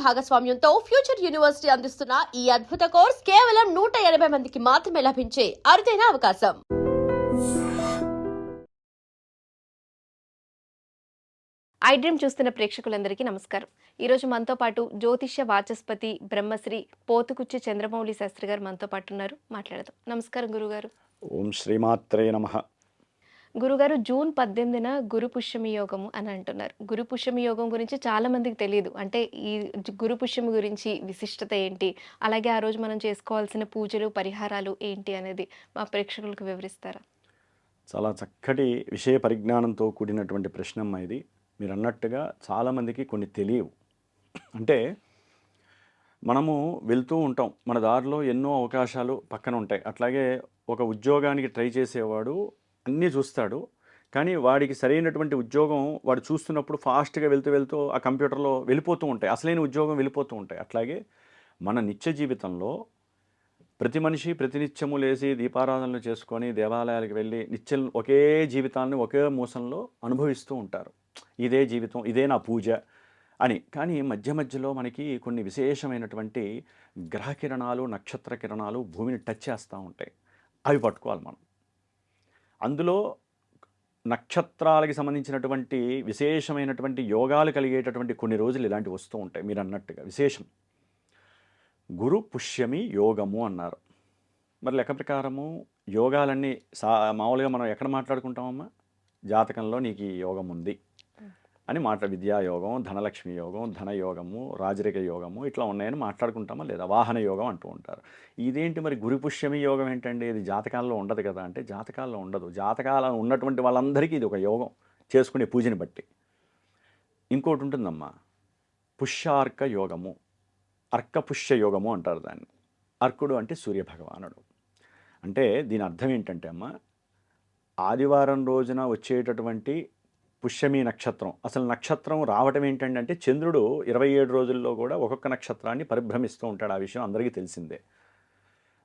భాగస్వామ్యంతో future university అందిస్తున్న ఈ అద్భుత కోర్స్ కేవలం 180 మందికి మాత్రమే లభించే అరుదైన అవకాశం. ఐ డ్రీమ్ చూస్తున్న ప్రేక్షకులందరికీ నమస్కారం. ఈరోజు మనతో పాటు జ్యోతిష్య వాచస్పతి బ్రహ్మశ్రీ పోతుకుచ్చి చంద్రమౌళి శాస్త్రి గారు మనతో పాటు ఉన్నారు. మాట్లాడదాం. నమస్కారం గురుగారు. ఓం శ్రీమాత్రే నమః. గురుగారు, జూన్ 18న గురు పుష్యమి యోగము అని అంటున్నారు. గురు పుష్యమి యోగం గురించి చాలా మందికి తెలియదు. అంటే ఈ గురు పుష్యమి గురించి విశిష్టత ఏంటి, అలాగే ఆ రోజు మనం చేసుకోవాల్సిన పూజలు పరిహారాలు ఏంటి అనేది మా ప్రేక్షకులకు వివరిస్తారా? చాలా చక్కటి విషయ పరిజ్ఞానంతో కూడినటువంటి ప్రశ్నమ్మ ఇది. మీరు అన్నట్టుగా చాలామందికి కొన్ని తెలియవు. అంటే మనము వెళ్తూ ఉంటాం, మన దారిలో ఎన్నో అవకాశాలు పక్కన ఉంటాయి. అట్లాగే ఒక ఉద్యోగానికి ట్రై చేసేవాడు అన్నీ చూస్తాడు, కానీ వాడికి సరైనటువంటి ఉద్యోగం వాడు చూస్తున్నప్పుడు ఫాస్ట్గా వెళ్తూ ఆ కంప్యూటర్లో వెళ్ళిపోతూ ఉంటాయి, అసలైన ఉద్యోగం వెళ్ళిపోతూ ఉంటాయి. అట్లాగే మన నిత్య జీవితంలో ప్రతి మనిషి ప్రతినిత్యము లేచి దీపారాధనలు చేసుకొని దేవాలయాలకు వెళ్ళి నిత్యం ఒకే జీవితాన్ని ఒకే మోసంలో అనుభవిస్తూ ఉంటారు. ఇదే జీవితం, ఇదే నా పూజ అని. కానీ మధ్య మధ్యలో మనకి కొన్ని విశేషమైనటువంటి గ్రహకిరణాలు నక్షత్ర కిరణాలు భూమిని టచ్ చేస్తూ ఉంటాయి. అవి పట్టుకోవాలి మనం. అందులో నక్షత్రాలకి సంబంధించినటువంటి విశేషమైనటువంటి యోగాలు కలిగేటటువంటి కొన్ని రోజులు ఇలాంటివి వస్తూ ఉంటాయి. మీరు అన్నట్టుగా విశేషం గురు పుష్యమి యోగము అన్నారు. మరి లెక్క ప్రకారము యోగాలన్నీ మామూలుగా మనం ఎక్కడ మాట్లాడుకుంటామమ్మా? జాతకంలో నీకు ఈ యోగం ఉంది అని విద్యాయోగం, ధనలక్ష్మి యోగం, ధనయోగము, రాజరిక యోగము ఇట్లా ఉన్నాయని మాట్లాడుకుంటామా లేదా? వాహన యోగం అంటూ ఉంటారు. ఇదేంటి మరి గురు పుష్యమి యోగం ఏంటండి? ఇది జాతకాల్లో ఉండదు కదా అంటే జాతకాల్లో ఉండదు. జాతకాలలో ఉన్నటువంటి వాళ్ళందరికీ ఇది ఒక యోగం, చేసుకునే పూజని బట్టి. ఇంకోటి ఉంటుందమ్మా, పుష్యార్క యోగము, అర్కపుష్య యోగము అంటారు దాన్ని. అర్కుడు అంటే సూర్యభగవానుడు. అంటే దీని అర్థం ఏంటంటే అమ్మ, ఆదివారం రోజున వచ్చేటటువంటి పుష్యమి నక్షత్రం, అసలు నక్షత్రం రావటం ఏంటంటే అంటే చంద్రుడు 27 రోజుల్లో కూడా ఒక్కొక్క నక్షత్రాన్ని పరిభ్రమిస్తూ ఉంటాడు. ఆ విషయం అందరికీ తెలిసిందే.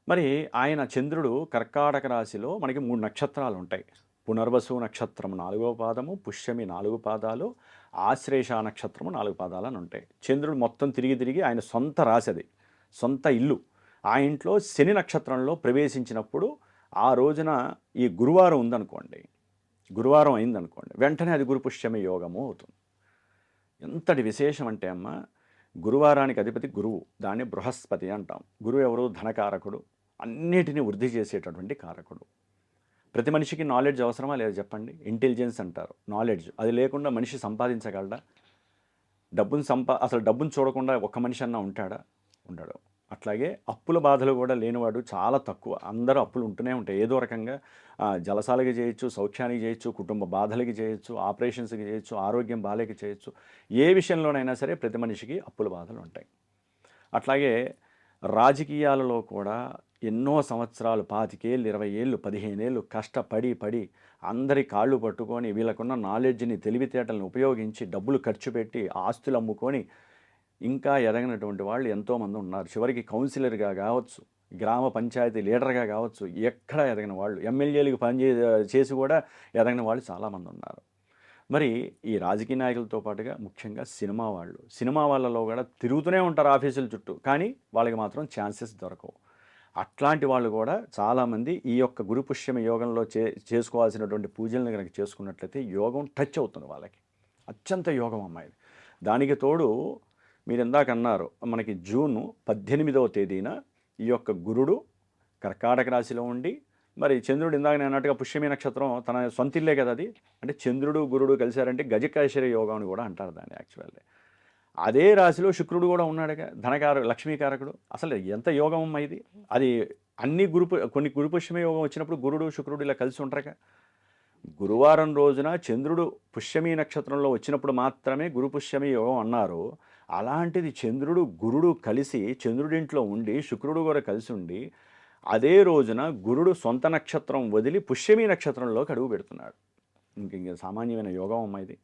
మరి ఆయన చంద్రుడు కర్కాటక రాశిలో మనకి 3 నక్షత్రాలు ఉంటాయి. పునర్వసు నక్షత్రం 4వ పాదము, పుష్యమి 4 పాదాలు, ఆశ్లేష నక్షత్రము 4 పాదాలు అని ఉంటాయి. చంద్రుడు మొత్తం తిరిగి ఆయన సొంత రాశి, అది సొంత ఇల్లు. ఆ ఇంట్లో శని నక్షత్రంలో ప్రవేశించినప్పుడు ఆ రోజున ఈ గురువారం ఉందనుకోండి, గురువారం అయిందనుకోండి, వెంటనే అది గురు పుష్యమి యోగము అవుతుంది. ఎంతటి విశేషం అంటే అమ్మ, గురువారానికి అధిపతి గురువు, దాన్ని బృహస్పతి అంటాం. గురువు ఎవరు? ధనకారకుడు, అన్నిటినీ వృద్ధి చేసేటటువంటి కారకుడు. ప్రతి మనిషికి నాలెడ్జ్ అవసరమా లేదా చెప్పండి? ఇంటెలిజెన్స్ అంటారు నాలెడ్జ్. అది లేకుండా మనిషి సంపాదించగలడా? అసలు డబ్బును చూడకుండా ఒక్క మనిషి అన్నా ఉంటాడా? ఉండడు. అట్లాగే అప్పుల బాధలు కూడా లేనివాడు చాలా తక్కువ. అందరూ అప్పులు ఉంటూనే ఉంటాయి ఏదో రకంగా. జలసాలకి చేయొచ్చు, సౌఖ్యానికి చేయొచ్చు, కుటుంబ బాధలకి చేయొచ్చు, ఆపరేషన్స్కి చేయొచ్చు, ఆరోగ్యం బాలేకి చేయొచ్చు. ఏ విషయంలోనైనా సరే ప్రతి మనిషికి అప్పుల బాధలు ఉంటాయి. అట్లాగే రాజకీయాలలో కూడా ఎన్నో సంవత్సరాలు 25 ఏళ్ళు, 20 ఏళ్ళు, 15 ఏళ్ళు కష్టపడి అందరి కాళ్ళు పట్టుకొని వీళ్ళకున్న నాలెడ్జ్ని, తెలివితేటలను ఉపయోగించి డబ్బులు ఖర్చు పెట్టి ఆస్తులు అమ్ముకొని ఇంకా ఎదగినటువంటి వాళ్ళు ఎంతోమంది ఉన్నారు. చివరికి కౌన్సిలర్గా కావచ్చు, గ్రామ పంచాయతీ లీడర్గా కావచ్చు, ఎక్కడ ఎదగిన వాళ్ళు, ఎమ్మెల్యేలకు చేసి కూడా ఎదగిన వాళ్ళు చాలామంది ఉన్నారు. మరి ఈ రాజకీయ నాయకులతో పాటుగా ముఖ్యంగా సినిమా వాళ్ళలో కూడా తిరుగుతూనే ఉంటారు ఆఫీసుల చుట్టూ, కానీ వాళ్ళకి మాత్రం ఛాన్సెస్ దొరకవు. అట్లాంటి వాళ్ళు కూడా చాలామంది ఈ యొక్క గురు పుష్యమి యోగంలో చేసుకోవాల్సినటువంటి పూజలను కనుక చేసుకున్నట్లయితే యోగం టచ్ అవుతుంది వాళ్ళకి. అత్యంత యోగం అమ్మాయి. దానికి తోడు మీరు ఇందాక అన్నారు, మనకి జూన్ 18వ తేదీన ఈ యొక్క గురుడు కర్కాటక రాశిలో ఉండి, మరి చంద్రుడు ఇందాక నేను అన్నట్టుగా పుష్యమి నక్షత్రం తన సొంతిల్లే కదా అది. అంటే చంద్రుడు గురుడు కలిశారంటే గజకేశ్వర యోగం అని కూడా అంటారు దాన్ని. యాక్చువల్లీ అదే రాశిలో శుక్రుడు కూడా ఉన్నాడుగా, లక్ష్మీకారకుడు. అసలు ఎంత యోగం అమ్మా ఇది! అది అన్ని కొన్ని గురు పుష్యమి యోగం వచ్చినప్పుడు గురుడు శుక్రుడు ఇలా కలిసి ఉంటారుగా. గురువారం రోజున చంద్రుడు పుష్యమి నక్షత్రంలో వచ్చినప్పుడు మాత్రమే గురు పుష్యమి యోగం అన్నారు. అలాంటిది చంద్రుడు గురుడు కలిసి, చంద్రుడింట్లో ఉండి శుక్రుడు కూడా కలిసి ఉండి, అదే రోజున గురుడు సొంత నక్షత్రం వదిలి పుష్యమి నక్షత్రంలోకి అడుగు పెడుతున్నాడు. ఇంక సామాన్యమైన యోగం అమ్మా ఇది.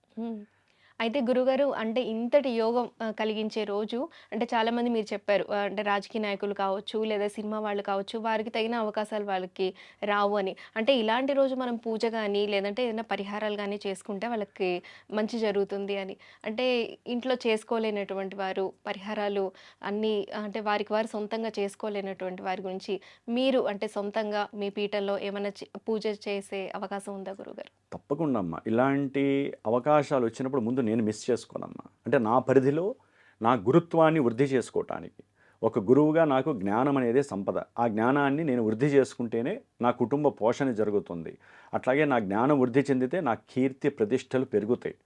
అయితే గురుగారు అంటే ఇంతటి యోగం కలిగించే రోజు అంటే చాలామంది మీరు చెప్పారు. అంటే రాజకీయ నాయకులు కావచ్చు, లేదా సినిమా వాళ్ళు కావచ్చు, వారికి తగిన అవకాశాలు వాళ్ళకి రావు అని. అంటే ఇలాంటి రోజు మనం పూజ గాని, లేదంటే ఏదైనా పరిహారాలు గాని చేసుకుంటే వాళ్ళకి మంచి జరుగుతుంది అని. అంటే ఇంట్లో చేసుకోలేనటువంటి వారు పరిహారాలు అన్నీ అంటే వారికి వారు సొంతంగా చేసుకోలేనటువంటి వారి గురించి మీరు అంటే సొంతంగా మీ పీఠంలో ఏమన్నా పూజ చేసే అవకాశం ఉందా గురుగారు? తప్పకుండా అమ్మా. ఇలాంటి అవకాశాలు వచ్చినప్పుడు ముందు నేను మిస్ చేసుకోనమ్మా. అంటే నా పరిధిలో నా గురుత్వాన్ని వృద్ధి చేసుకోవటానికి ఒక గురువుగా నాకు జ్ఞానం అనేదే సంపద. ఆ జ్ఞానాన్ని నేను వృద్ధి చేసుకుంటేనే నా కుటుంబ పోషణ జరుగుతుంది. అట్లాగే నా జ్ఞానం వృద్ధి చెందితే నా కీర్తి ప్రతిష్టలు పెరుగుతాయి.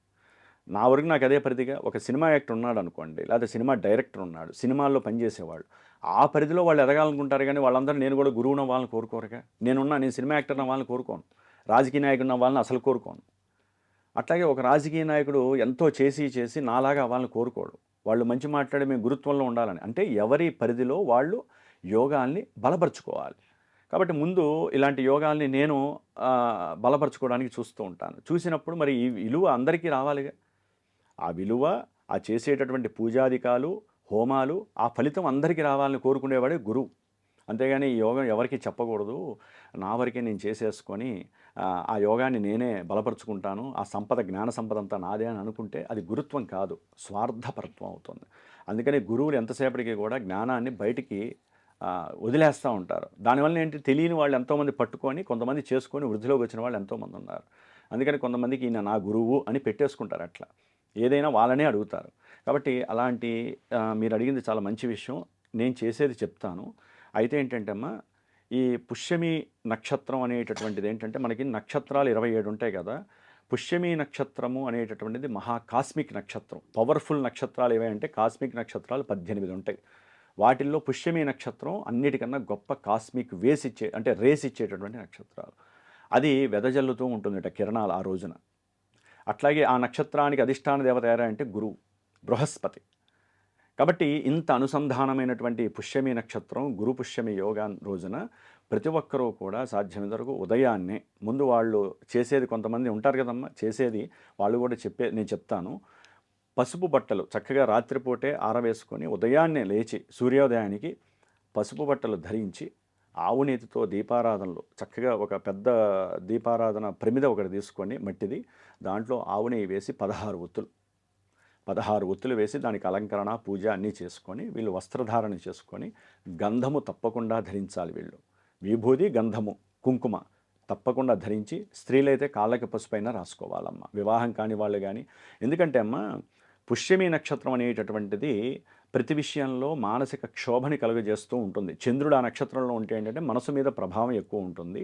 నా వరకు నాకు అదే పరిధిగా ఒక సినిమా యాక్టర్ ఉన్నాడు అనుకోండి, లేదా సినిమా డైరెక్టర్ ఉన్నాడు, సినిమాల్లో పనిచేసేవాళ్ళు ఆ పరిధిలో వాళ్ళు ఎదగాలనుకుంటారు. కానీ వాళ్ళందరూ నేను కూడా గురువున వాళ్ళని కోరుకోరుగా. నేను సినిమా యాక్టర్ వాళ్ళని కోరుకోను, రాజకీయ నాయకుడు వాళ్ళని అసలు కోరుకోను. అట్లాగే ఒక రాజకీయ నాయకుడు ఎంతో చేసి నాలాగా వాళ్ళని కోరుకోడు. వాళ్ళు మంచి మాట్లాడి మేము గురుత్వంలో ఉండాలని. అంటే ఎవరి పరిధిలో వాళ్ళు యోగాల్ని బలపరుచుకోవాలి. కాబట్టి ముందు ఇలాంటి యోగాల్ని నేను బలపరచుకోవడానికి చూస్తూ ఉంటాను. చూసినప్పుడు మరి ఈ విలువ అందరికీ రావాలిగా. ఆ విలువ, ఆ చేసేటటువంటి పూజాదికాలు, హోమాలు, ఆ ఫలితం అందరికీ రావాలని కోరుకునేవాడే గురువు. అంతేగాని ఈ యోగం ఎవరికి చెప్పకూడదు, నా వరకే నేను చేసేసుకొని ఆ యోగాన్ని నేనే బలపరుచుకుంటాను, ఆ సంపద జ్ఞాన సంపద అంతా నాదే అని అనుకుంటే అది గురుత్వం కాదు, స్వార్థపరత్వం అవుతుంది. అందుకని గురువులు ఎంతసేపటికి కూడా జ్ఞానాన్ని బయటికి వదిలేస్తూ ఉంటారు. దానివల్ల ఏంటి, తెలియని వాళ్ళు ఎంతోమంది పట్టుకొని కొంతమంది చేసుకొని వృద్ధిలోకి వచ్చిన వాళ్ళు ఎంతోమంది ఉన్నారు. అందుకని కొంతమందికి ఈయన నా గురువు అని పెట్టేసుకుంటారు. అట్లా ఏదైనా వాళ్ళనే అడుగుతారు. కాబట్టి అలాంటి మీరు అడిగింది చాలా మంచి విషయం. నేను చేసేది చెప్తాను. అయితే ఏంటంటే అమ్మా, ఈ పుష్యమి నక్షత్రం అనేటటువంటిది ఏంటంటే, మనకి నక్షత్రాలు 27 ఉంటాయి కదా. పుష్యమి నక్షత్రము అనేటటువంటిది మహాకాస్మిక్ నక్షత్రం. పవర్ఫుల్ నక్షత్రాలు ఏవంటే కాస్మిక్ నక్షత్రాలు 18 ఉంటాయి. వాటిల్లో పుష్యమి నక్షత్రం అన్నిటికన్నా గొప్ప కాస్మిక్ రేస్ ఇచ్చేటటువంటి నక్షత్రాలు. అది వెదజల్లుతూ ఉంటుందట కిరణాలు ఆ రోజున. అట్లాగే ఆ నక్షత్రానికి అధిష్టాన దేవత ఎవరు అంటే గురువు, బృహస్పతి. కాబట్టి ఇంత అనుసంధానమైనటువంటి పుష్యమి నక్షత్రం, గురు పుష్యమి యోగా రోజున ప్రతి ఒక్కరూ కూడా సాధ్యమైనంత వరకు ఉదయాన్నే ముందు వాళ్ళు చేసేది, కొంతమంది ఉంటారు కదమ్మా చేసేది, వాళ్ళు కూడా నేను చెప్తాను. పసుపు బట్టలు చక్కగా రాత్రిపూటే ఆరవేసుకొని ఉదయాన్నే లేచి సూర్యోదయానికి పసుపు బట్టలు ధరించి ఆవు నేతితో దీపారాధనలు చక్కగా ఒక పెద్ద దీపారాధన ప్రమిద ఒకటి తీసుకొని మట్టిది, దాంట్లో ఆవు నెయ్యి వేసి 16 ఒత్తులు వేసి దానికి అలంకరణ పూజ అన్నీ చేసుకొని వీళ్ళు వస్త్రధారణ చేసుకొని గంధము తప్పకుండా ధరించాలి. వీళ్ళు విభూది, గంధము, కుంకుమ తప్పకుండా ధరించి, స్త్రీలైతే కాళ్ళకి పసుపైన రాసుకోవాలమ్మ, వివాహం కాని వాళ్ళు కానీ. ఎందుకంటే అమ్మ, పుష్యమి నక్షత్రం అనేటటువంటిది ప్రతి విషయంలో మానసిక క్షోభని కలుగజేస్తూ ఉంటుంది. చంద్రుడు ఆ నక్షత్రంలో ఉంటే ఏంటంటే మనసు మీద ప్రభావం ఎక్కువ ఉంటుంది.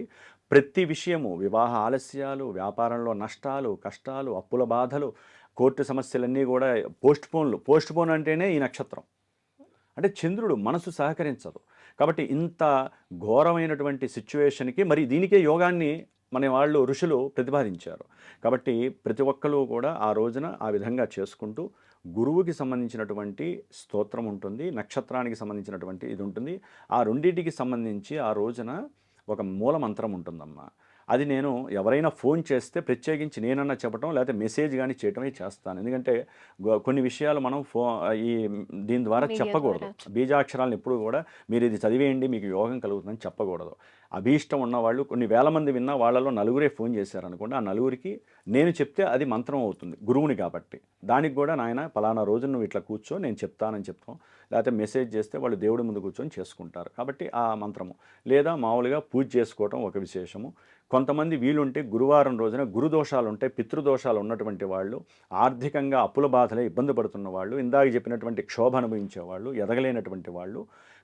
ప్రతి విషయము, వివాహ ఆలస్యాలు, వ్యాపారంలో నష్టాలు, కష్టాలు, అప్పుల బాధలు, కోర్టు సమస్యలన్నీ కూడా పోస్ట్ పోన్ అంటేనే ఈ నక్షత్రం. అంటే చంద్రుడు మనసు సహకరించదు. కాబట్టి ఇంత ఘోరమైనటువంటి సిచ్యువేషన్కి మరి దీనికే యోగాన్ని మన వాళ్ళు ఋషులు ప్రతిపాదించారు. కాబట్టి ప్రతి ఒక్కరు కూడా ఆ రోజున ఆ విధంగా చేసుకుంటూ, గురువుకి సంబంధించినటువంటి స్తోత్రం ఉంటుంది, నక్షత్రానికి సంబంధించినటువంటి ఇది ఉంటుంది. ఆ రెండింటికి సంబంధించి ఆ రోజున ఒక మూల మంత్రం ఉంటుందమ్మా. అది నేను ఎవరైనా ఫోన్ చేస్తే ప్రత్యేకించి నేనన్నా చెప్పడం, లేకపోతే మెసేజ్ కానీ చేయటమే చేస్తాను. ఎందుకంటే కొన్ని విషయాలు మనం దీని ద్వారా చెప్పకూడదు. బీజాక్షరాలను ఎప్పుడు కూడా మీరు ఇది చదివేయండి మీకు యోగం కలుగుతుందని చెప్పకూడదు. అభీష్టం ఉన్నవాళ్ళు కొన్ని వేల మంది విన్నా వాళ్ళలో నలుగురే ఫోన్ చేశారనుకోండి, ఆ నలుగురికి నేను చెప్తే అది మంత్రం అవుతుంది, గురువుని కాబట్టి. దానికి కూడా నాయన పలానా రోజు నువ్వు ఇట్లా కూర్చో నేను చెప్తానని చెప్తాం, లేకపోతే మెసేజ్ చేస్తే వాళ్ళు దేవుడి ముందు కూర్చొని చేసుకుంటారు. కాబట్టి ఆ మంత్రము లేదా మామూలుగా పూజ చేసుకోవటం ఒక విశేషము. కొంతమంది వీలుంటే గురువారం రోజున గురుదోషాలు ఉంటాయి, పితృదోషాలు ఉన్నటువంటి వాళ్ళు, ఆర్థికంగా అప్పుల బాధలే ఇబ్బంది పడుతున్న వాళ్ళు, ఇందాక చెప్పినటువంటి క్షోభ అనుభవించేవాళ్ళు, ఎదగలేనటువంటి వాళ్ళు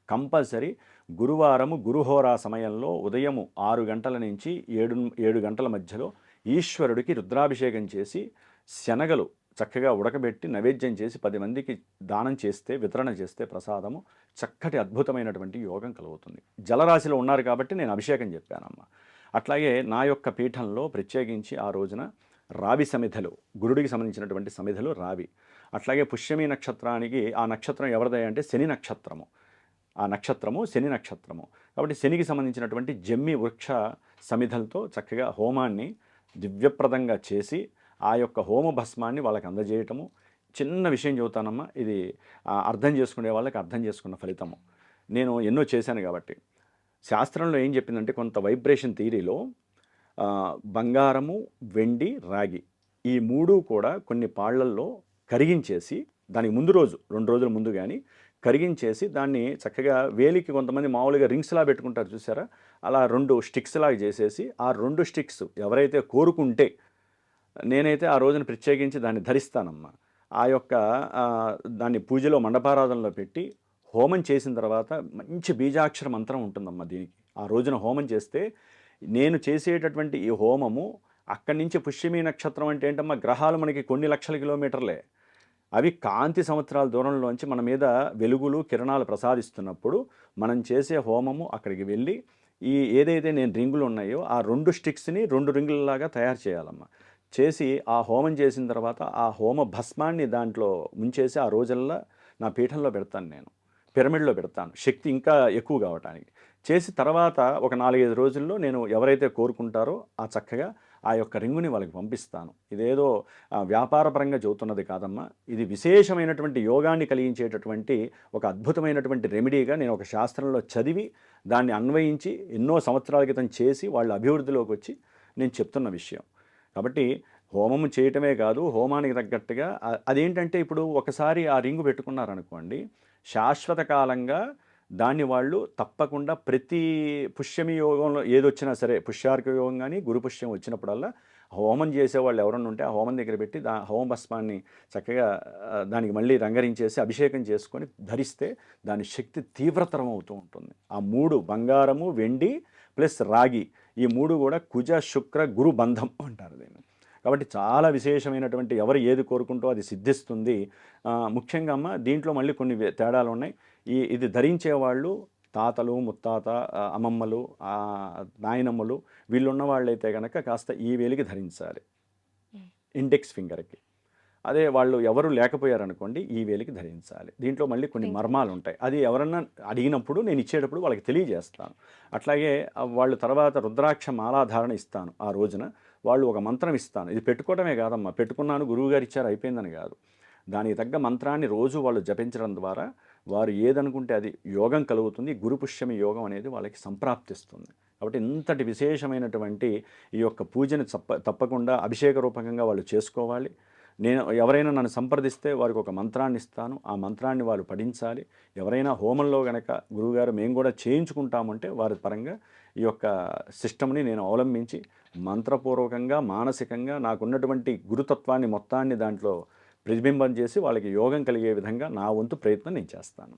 కంపల్సరీ గురువారము గురుహోరా సమయంలో ఉదయము 6 గంటల నుంచి 7 గంటల మధ్యలో ఈశ్వరుడికి రుద్రాభిషేకం చేసి శనగలు చక్కగా ఉడకబెట్టి నైవేద్యం చేసి 10 మందికి దానం చేస్తే, వితరణ చేస్తే ప్రసాదము చక్కటి అద్భుతమైనటువంటి యోగం కలుగుతుంది. జలరాశిలో ఉన్నారు కాబట్టి నేను అభిషేకం చెప్పానమ్మా. అట్లాగే నా యొక్క పీఠంలో ప్రత్యేకించి ఆ రోజున రావి సమిధలు, గురుడికి సంబంధించినటువంటి సమిధలు రావి. అట్లాగే పుష్యమి నక్షత్రానికి ఆ నక్షత్రం ఎవరిదే అంటే శని నక్షత్రము. ఆ నక్షత్రము శని నక్షత్రము కాబట్టి శనికి సంబంధించినటువంటి జమ్మి వృక్ష సమిధలతో చక్కగా హోమాన్ని దివ్యప్రదంగా చేసి ఆ యొక్క హోమ భస్మాన్ని వాళ్ళకి అందజేయటము. చిన్న విషయం చెబుతానమ్మా, ఇది అర్థం చేసుకునే వాళ్ళకి అర్థం చేసుకున్న ఫలితము. నేను ఎన్నో చేశాను కాబట్టి. శాస్త్రంలో ఏం చెప్పిందంటే కొంత వైబ్రేషన్ థియరీలో బంగారము, వెండి, రాగి ఈ 3 కూడా కొన్ని పాళ్ళల్లో కరిగించేసి, దానికి ముందు రోజు 2 రోజుల ముందు కానీ కరిగించేసి దాన్ని చక్కగా వేలికి కొంతమంది మామూలుగా రింగ్స్లా పెట్టుకుంటారు చూసారా, అలా 2 స్టిక్స్ లాగా చేసేసి ఆ 2 స్టిక్స్ ఎవరైతే కోరుకుంటే, నేనైతే ఆ రోజున ప్రత్యేకించి దాన్ని ధరిస్తానమ్మా. ఆ యొక్క దాన్ని పూజలో మండపారాధనలో పెట్టి హోమం చేసిన తర్వాత మంచి బీజాక్షర మంత్రం ఉంటుందమ్మా దీనికి. ఆ రోజున హోమం చేస్తే, నేను చేసేటటువంటి ఈ హోమము అక్కడి నుంచి పుష్యమి నక్షత్రం అంటే ఏంటమ్మా, గ్రహాలు మనకి కొన్ని లక్షల కిలోమీటర్లే, అవి కాంతి సంవత్సరాల దూరంలోంచి మన మీద వెలుగులు కిరణాలు ప్రసాదిస్తున్నప్పుడు మనం చేసే హోమము అక్కడికి వెళ్ళి ఏదైతే నేను రింగులు ఉన్నాయో ఆ 2 స్టిక్స్ని 2 రింగులలాగా తయారు చేయాలమ్మా. చేసి ఆ హోమం చేసిన తర్వాత ఆ హోమ భస్మాన్ని దాంట్లో ముంచేసి ఆ రోజుల్లో నా పీఠంలో పెడతాను, నేను పిరమిడ్లో పెడతాను, శక్తి ఇంకా ఎక్కువ కావటానికి. చేసి తర్వాత ఒక 4-5 రోజుల్లో నేను ఎవరైతే కోరుకుంటారో ఆ చక్కగా ఆ యొక్క రింగుని వాళ్ళకి పంపిస్తాను. ఇదేదో వ్యాపారపరంగా చెబుతున్నది కాదమ్మా, ఇది విశేషమైనటువంటి యోగాన్ని కలిగించేటటువంటి ఒక అద్భుతమైనటువంటి రెమెడీగా నేను ఒక శాస్త్రంలో చదివి దాన్ని అన్వయించి ఎన్నో సంవత్సరాల క్రితం చేసి వాళ్ళ అభివృద్ధిలోకి వచ్చి నేను చెప్తున్న విషయం. కాబట్టి హోమము చేయటమే కాదు, హోమానికి తగ్గట్టుగా అదేంటంటే ఇప్పుడు ఒకసారి ఆ రింగు పెట్టుకున్నారనుకోండి, శాశ్వత కాలంగా దాన్ని వాళ్ళు తప్పకుండా ప్రతి పుష్యమి యోగంలో ఏదొచ్చినా సరే, పుష్యార్క యోగం కానీ గురు పుష్యం వచ్చినప్పుడల్లా హోమం చేసేవాళ్ళు ఎవరన్నా ఉంటే ఆ హోమం దగ్గర పెట్టి హోమ భస్మాన్ని చక్కగా దానికి మళ్ళీ రంగరించేసి అభిషేకం చేసుకొని ధరిస్తే దాని శక్తి తీవ్రతరం అవుతూ ఉంటుంది. ఆ 3 బంగారము, వెండి ప్లస్ రాగి ఈ 3 కూడా కుజ శుక్ర గురు బంధం అంటారు దీన్ని. కాబట్టి చాలా విశేషమైనటువంటి ఎవరు ఏది కోరుకుంటో అది సిద్ధిస్తుంది. ముఖ్యంగా అమ్మ దీంట్లో మళ్ళీ కొన్ని తేడాలు ఉన్నాయి. ఇది ధరించేవాళ్ళు తాతలు, ముత్తాత, అమ్మమ్మలు, నాయనమ్మలు వీళ్ళున్న వాళ్ళైతే కనుక కాస్త ఈ వేలికి ధరించాలి, ఇండెక్స్ ఫింగర్కి. అదే వాళ్ళు ఎవరు లేకపోయారనుకోండి ఈ వేలికి ధరించాలి. దీంట్లో మళ్ళీ కొన్ని మర్మాలు ఉంటాయి, అది ఎవరన్నా అడిగినప్పుడు నేను ఇచ్చేటప్పుడు వాళ్ళకి తెలియజేస్తాను. అట్లాగే వాళ్ళు తర్వాత రుద్రాక్ష మాలాధారణ ఇస్తాను. ఆ రోజున వాళ్ళు ఒక మంత్రం ఇస్తాను. ఇది పెట్టుకోవడమే కాదమ్మా, పెట్టుకున్నాను గురువుగారు ఇచ్చారు అయిపోయిందని కాదు, దానికి తగ్గ మంత్రాన్ని రోజు వాళ్ళు జపించడం ద్వారా వారు ఏదనుకుంటే అది యోగం కలుగుతుంది. గురు పుష్యమి యోగం అనేది వాళ్ళకి సంప్రాప్తిస్తుంది. కాబట్టి ఇంతటి విశేషమైనటువంటి ఈ యొక్క పూజని తప్పకుండా అభిషేక రూపకంగా వాళ్ళు చేసుకోవాలి. నేను ఎవరైనా నన్ను సంప్రదిస్తే వారికి ఒక మంత్రాన్ని ఇస్తాను, ఆ మంత్రాన్ని వాళ్ళు పఠించాలి. ఎవరైనా హోమంలో గనక గురువుగారు మేము కూడా చేయించుకుంటామంటే వారి పరంగా ఈ యొక్క సిస్టమ్ని నేను అవలంబించి మంత్రపూర్వకంగా మానసికంగా నాకున్నటువంటి గురుతత్వాన్ని మొత్తాన్ని దాంట్లో ప్రతిబింబం చేసి వాళ్ళకి యోగం కలిగే విధంగా నా వంతు ప్రయత్నం నేను చేస్తాను.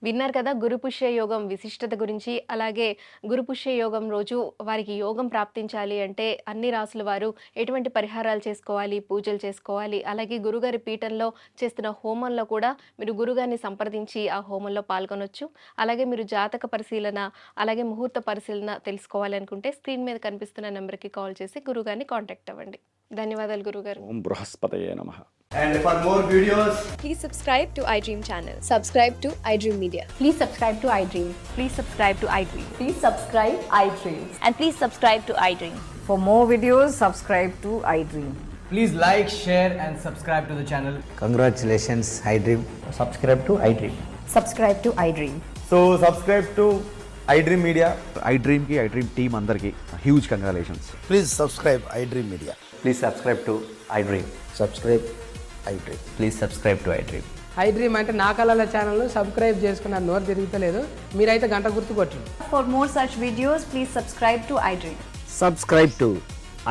విన్నారు కదా గురు పుష్య యోగం విశిష్టత గురించి. అలాగే గురు పుష్య యోగం రోజు వారికి యోగం ప్రాప్తించాలి అంటే అన్ని రాసుల వారు ఎటువంటి పరిహారాలు చేసుకోవాలి, పూజలు చేసుకోవాలి, అలాగే గురుగారి పీఠంలో చేస్తున్న హోమంలో కూడా మీరు గురుగారిని సంప్రదించి ఆ హోమంలో పాల్గొనొచ్చు. అలాగే మీరు జాతక పరిశీలన అలాగే ముహూర్త పరిశీలన తెలుసుకోవాలి అనుకుంటే స్క్రీన్ మీద కనిపిస్తున్న నెంబర్కి కాల్ చేసి గురుగారిని కాంటాక్ట్ అవ్వండి. ధన్యవాదాలు గురుగారు. ఓం బృహస్పతయే నమః. And for more videos, Please subscribe to iDream channel. Subscribe to iDream Media. Please subscribe to iDream. Please subscribe to iDream. Please subscribe iDream. And please subscribe to iDream. For more videos, subscribe to iDream. please like, share and subscribe to the channel. Congratulations, iDream. Subscribe to iDream. Subscribe to iDream. So subscribe to iDream Media. iDream की iDream team अंदर की huge congratulations. Please subscribe iDream Media. Please subscribe to iDream. Subscribe iDream. Please subscribe to iDream. iDream అంటే నా కళల ఛానల్ను subscribe చేసుకున్న నోరు తిరుగుతలేదు, మీరైతే గంట గుర్తు కొట్టండి. For more such videos, please subscribe to iDream. Subscribe to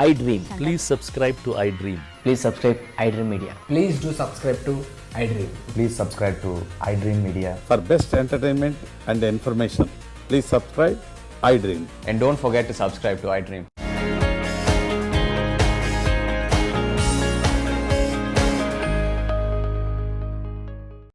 iDream. Please subscribe to iDream. Please subscribe iDream Media. Please do subscribe to iDream. Please subscribe to iDream Media. For best entertainment and information, please subscribe iDream. And don't forget to subscribe to iDream.